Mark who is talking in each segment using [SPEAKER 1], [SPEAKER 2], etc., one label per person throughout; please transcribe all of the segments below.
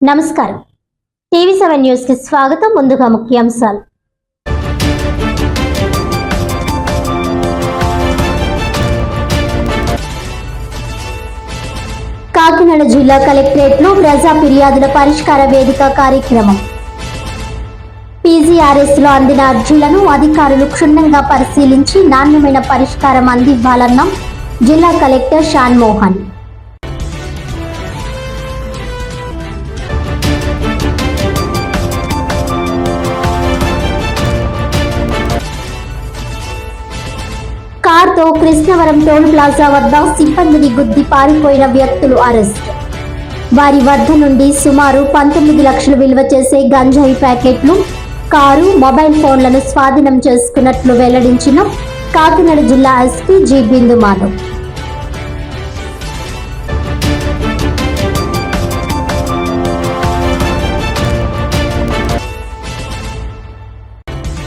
[SPEAKER 1] నమస్కారం. టీవీ7 న్యూస్ కి స్వాగతం. ముందుగా ముఖ్యాంశాలు. కాకినాడ జిల్లా కలెక్టరేట్ లో ప్రజా ఫిర్యాదుల పరిష్కార వేదిక కార్యక్రమం. పీజీఆర్ఎస్ లో అందిన అర్జీలను అధికారులు క్షుణ్ణంగా పరిశీలించి నాణ్యమైన పరిష్కారం అందివ్వాలన్న జిల్లా కలెక్టర్ షాన్ మోహన్. కార్తో కృష్ణవరం టోల్ ప్లాజా వద్ద సిబ్బందిని గుద్ది పారిపోయిన వ్యక్తులు అరెస్ట్. వారి వద్ద నుండి సుమారు 19 లక్షలు విలువ చేసే గంజాయి ప్యాకెట్లు, కారు, మొబైల్ ఫోన్లను స్వాధీనం చేసుకున్నట్లు వెల్లడించిన కాకినాడ జిల్లా SP G Bindu Madhav.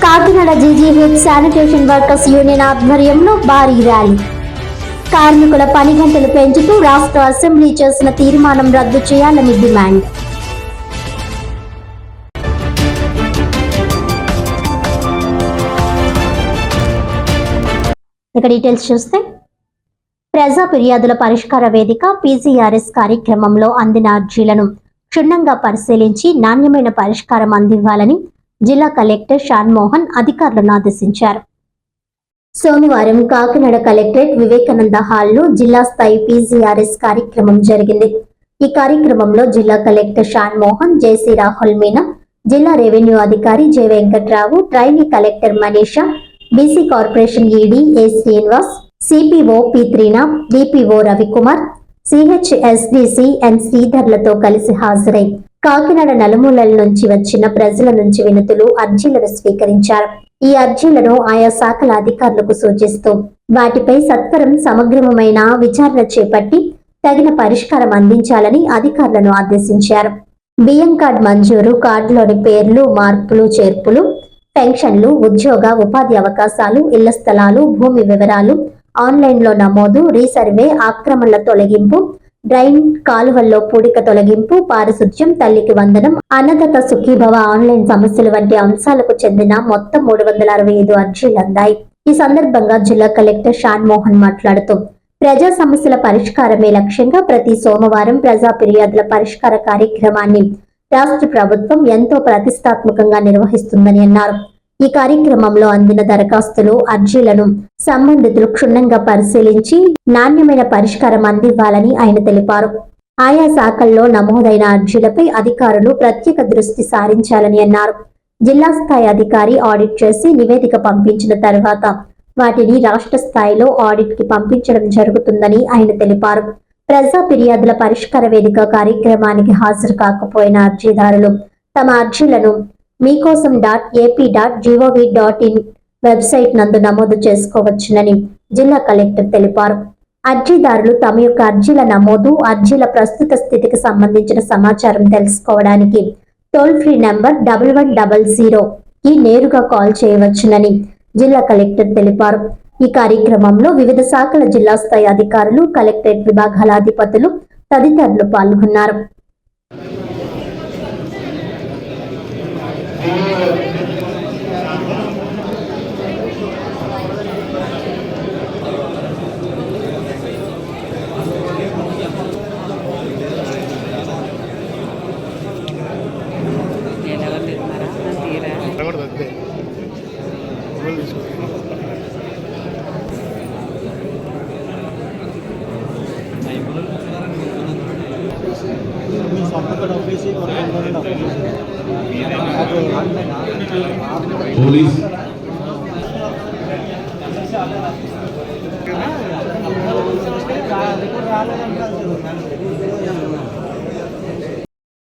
[SPEAKER 1] Kakinada GGH sanitation workers union ఆధ్వర్యంలో భారీ ర్యాలీ. కార్మికుల పని గంటలు పెంచుతూ రాష్ట్ర అసెంబ్లీ చేసిన తీర్మానం రద్దు చేయాలని డిమాండ్. ఇక డీటెయిల్స్ చూస్తే, ప్రజా ఫిర్యాదుల పరిష్కార వేదిక పీజీఆర్ఎస్ కార్యక్రమంలో అందిన అర్జీలను క్షుణ్ణంగా పరిశీలించి నాణ్యమైన పరిష్కారం అందివ్వాలని జిల్లా కలెక్టర్ షాన్ మోహన్ అధికారులను ఆదేశించారు. సోమవారం కాకినాడ కలెక్టరేట్ వివేకానంద హాల్లో జిల్లా స్థాయి పీజీఆర్ఎస్ కార్యక్రమం జరిగింది. ఈ కార్యక్రమంలో జిల్లా కలెక్టర్ షాన్ మోహన్, జేసీ రాహుల్ మీనా, జిల్లా రెవెన్యూ అధికారి J Venkatrao, trainee collector Manisha, BC corporation ED A Srinivas, CPO P Trinath, DPO Ravikumar, CHSDC N శ్రీధర్లతో కలిసి హాజరై కాకినాడ నలుమూలల నుంచి వచ్చిన ప్రజల నుంచి వినతులు, అర్జీలను స్వీకరించారు. ఈ అర్జీలను ఆయా శాఖల అధికారులకు సూచిస్తూ వాటిపై సత్వరం సమగ్రమైన విచారణ చేపట్టి తగిన పరిష్కారం అందించాలని అధికారులను ఆదేశించారు. బియ్యం కార్డు మంజూరు, కార్డులోని పేర్లు, మార్పులు, చేర్పులు, పెన్షన్లు, ఉద్యోగ ఉపాధి అవకాశాలు, ఇళ్ల స్థలాలు, భూమి వివరాలు, ఆన్లైన్లో నమోదు, రీసర్వే, ఆక్రమణల తొలగింపు, డ్రైన్ కాలువల్లో పూడిక తొలగింపు, పారిశుధ్యం, తల్లికి వందనం, అన్నదాత సుఖీభవ, ఆన్లైన్ సమస్యలు వంటి అంశాలకు చెందిన మొత్తం 365 అర్జీలు అందాయి. ఈ సందర్భంగా జిల్లా కలెక్టర్ షాన్ మోహన్ మాట్లాడుతూ, ప్రజా సమస్యల పరిష్కారమే లక్ష్యంగా ప్రతి సోమవారం ప్రజా ఫిర్యాదుల పరిష్కార కార్యక్రమాన్ని రాష్ట్ర ప్రభుత్వం ఎంతో ప్రతిష్టాత్మకంగా నిర్వహిస్తుందని అన్నారు. ఈ కార్యక్రమంలో అందిన దరఖాస్తులు, అర్జీలను సంబంధితులు క్షుణ్ణంగా పరిశీలించి నాణ్యమైన పరిష్కారం అందివ్వాలని ఆయన తెలిపారు. ఆయా శాఖల్లో నమోదైన అర్జీలపై అధికారులు ప్రత్యేక దృష్టి సారించాలని అన్నారు. జిల్లా స్థాయి అధికారి ఆడిట్ చేసి నివేదిక పంపించిన తర్వాత వాటిని రాష్ట్ర స్థాయిలో ఆడిట్ కి పంపించడం జరుగుతుందని ఆయన తెలిపారు. ప్రజా ఫిర్యాదుల పరిష్కార వేదిక కార్యక్రమానికి హాజరు కాకపోయిన అర్జీదారులు తమ అర్జీలను meekosam.ap.gov.in వెబ్సైట్ నందు నమోదు చేసుకోవచ్చునని జిల్లా కలెక్టర్ తెలిపారు. అర్జీదారులు తమ యొక్క అర్జీల నమోదు, అర్జీల ప్రస్తుత స్థితికి సంబంధించిన సమాచారం తెలుసుకోవడానికి టోల్ ఫ్రీ నంబర్ 1100 కి నేరుగా కాల్ చేయవచ్చునని జిల్లా కలెక్టర్ తెలిపారు. ఈ కార్యక్రమంలో వివిధ శాఖల జిల్లా స్థాయి అధికారులు, కలెక్టరేట్ విభాగాల అధిపతులు తదితరులు పాల్గొన్నారు.
[SPEAKER 2] Police